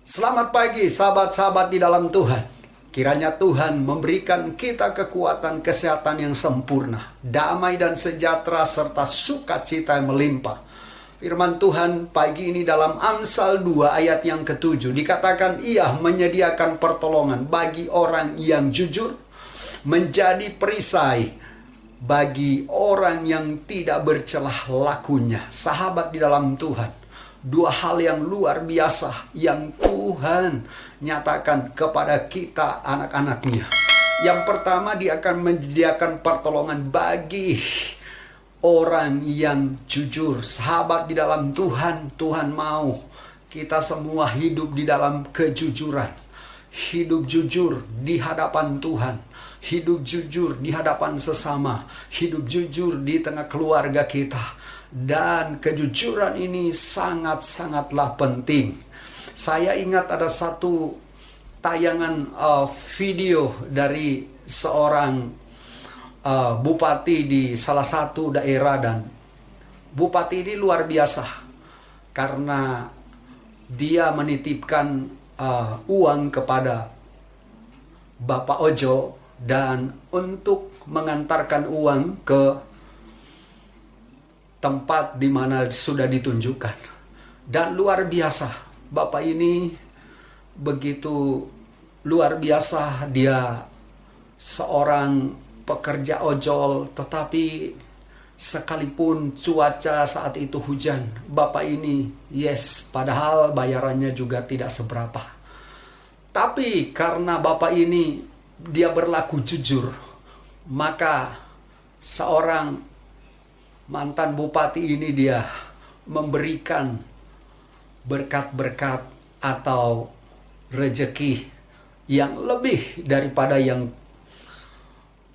Selamat pagi sahabat-sahabat di dalam Tuhan. Kiranya Tuhan memberikan kita kekuatan kesehatan yang sempurna, damai dan sejahtera serta sukacita yang melimpah. Firman Tuhan pagi ini dalam Amsal 2 ayat yang ke-7 dikatakan Ia menyediakan pertolongan bagi orang yang jujur, menjadi perisai bagi orang yang tidak bercelah lakunya. Sahabat di dalam Tuhan, dua hal yang luar biasa yang Tuhan nyatakan kepada kita anak-anaknya. Yang pertama, Dia akan menyediakan pertolongan bagi orang yang jujur. Sahabat di dalam Tuhan, Tuhan mau kita semua hidup di dalam kejujuran. Hidup jujur di hadapan Tuhan. Hidup jujur di hadapan sesama. Hidup jujur di tengah keluarga kita. Dan kejujuran ini sangat-sangatlah penting. Saya ingat ada satu tayangan video dari seorang bupati di salah satu daerah, dan bupati ini luar biasa karena dia menitipkan uang kepada Bapak Ojo dan untuk mengantarkan uang ke tempat di mana sudah ditunjukkan. Dan luar biasa, Bapak ini begitu luar biasa. Dia seorang pekerja ojol, tetapi sekalipun cuaca saat itu hujan, Bapak ini padahal bayarannya juga tidak seberapa. Tapi karena Bapak ini dia berlaku jujur, maka seorang mantan bupati ini dia memberikan berkat-berkat atau rezeki yang lebih daripada yang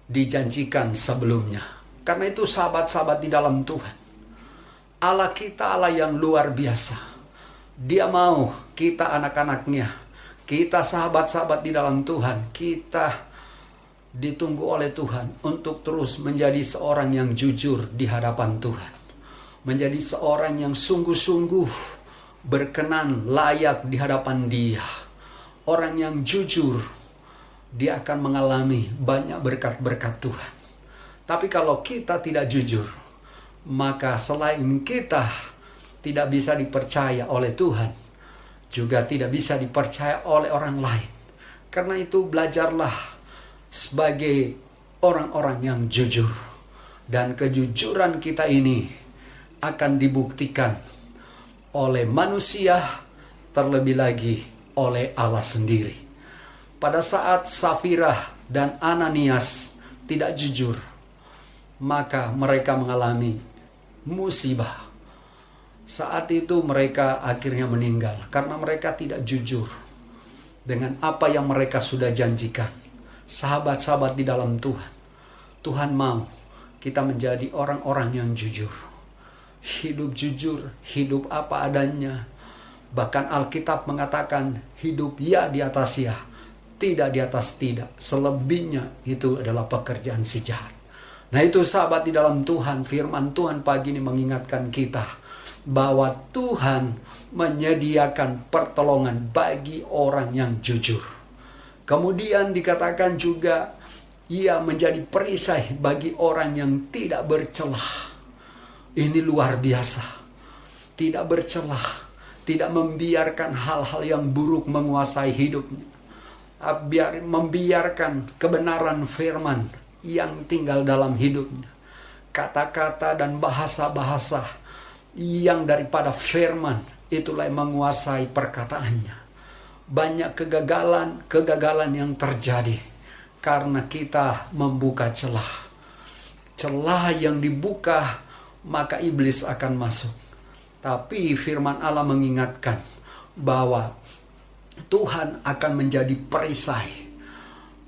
dijanjikan sebelumnya. Karena itu sahabat-sahabat di dalam Tuhan, Allah kita Allah yang luar biasa. Dia mau kita anak-anaknya, kita sahabat-sahabat di dalam Tuhan, kita ditunggu oleh Tuhan untuk terus menjadi seorang yang jujur di hadapan Tuhan. Menjadi seorang yang sungguh-sungguh berkenan, layak di hadapan Dia. Orang yang jujur, dia akan mengalami banyak berkat-berkat Tuhan. Tapi kalau kita tidak jujur, maka selain kita tidak bisa dipercaya oleh Tuhan, juga tidak bisa dipercaya oleh orang lain. Karena itu belajarlah sebagai orang-orang yang jujur. Dan kejujuran kita ini akan dibuktikan oleh manusia, terlebih lagi oleh Allah sendiri. Pada saat Safira dan Ananias tidak jujur, maka mereka mengalami musibah. Saat itu mereka akhirnya meninggal karena mereka tidak jujur dengan apa yang mereka sudah janjikan. Sahabat-sahabat di dalam Tuhan, Tuhan mau kita menjadi orang-orang yang jujur. Hidup jujur, hidup apa adanya. Bahkan Alkitab mengatakan hidup ya di atas ya, tidak di atas tidak. Selebihnya itu adalah pekerjaan si jahat. Nah itu sahabat di dalam Tuhan, firman Tuhan pagi ini mengingatkan kita bahwa Tuhan menyediakan pertolongan bagi orang yang jujur. Kemudian dikatakan juga Ia menjadi perisai bagi orang yang tidak bercelah. Ini luar biasa. Tidak bercelah, tidak membiarkan hal-hal yang buruk menguasai hidupnya. Membiarkan kebenaran firman yang tinggal dalam hidupnya. Kata-kata dan bahasa-bahasa yang daripada firman, itulah yang menguasai perkataannya. Banyak kegagalan yang terjadi karena kita membuka celah. Celah yang dibuka, maka iblis akan masuk. Tapi firman Allah mengingatkan bahwa Tuhan akan menjadi perisai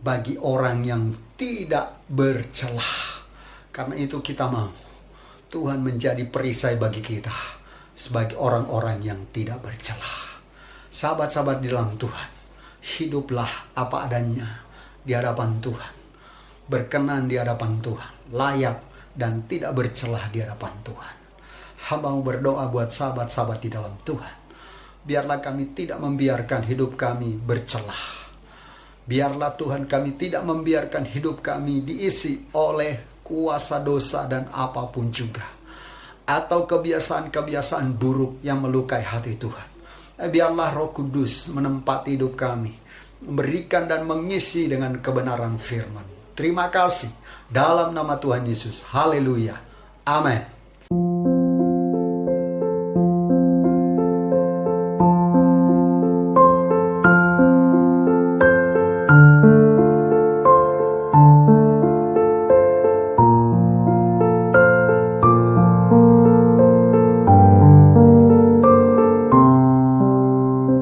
bagi orang yang tidak bercelah. Karena itu kita mau Tuhan menjadi perisai bagi kita sebagai orang-orang yang tidak bercelah. Sahabat-sahabat di dalam Tuhan, hiduplah apa adanya di hadapan Tuhan. Berkenan di hadapan Tuhan, layak dan tidak bercelah di hadapan Tuhan. Hamba mau berdoa buat sahabat-sahabat di dalam Tuhan. biarlah kami tidak membiarkan hidup kami bercelah. Biarlah Tuhan kami tidak membiarkan hidup kami diisi oleh kuasa dosa dan apapun juga, atau kebiasaan-kebiasaan buruk yang melukai hati Tuhan. Biarlah Roh Kudus menempati hidup kami, memberikan dan mengisi dengan kebenaran firman. Terima kasih dalam nama Tuhan Yesus. Haleluya. Amin.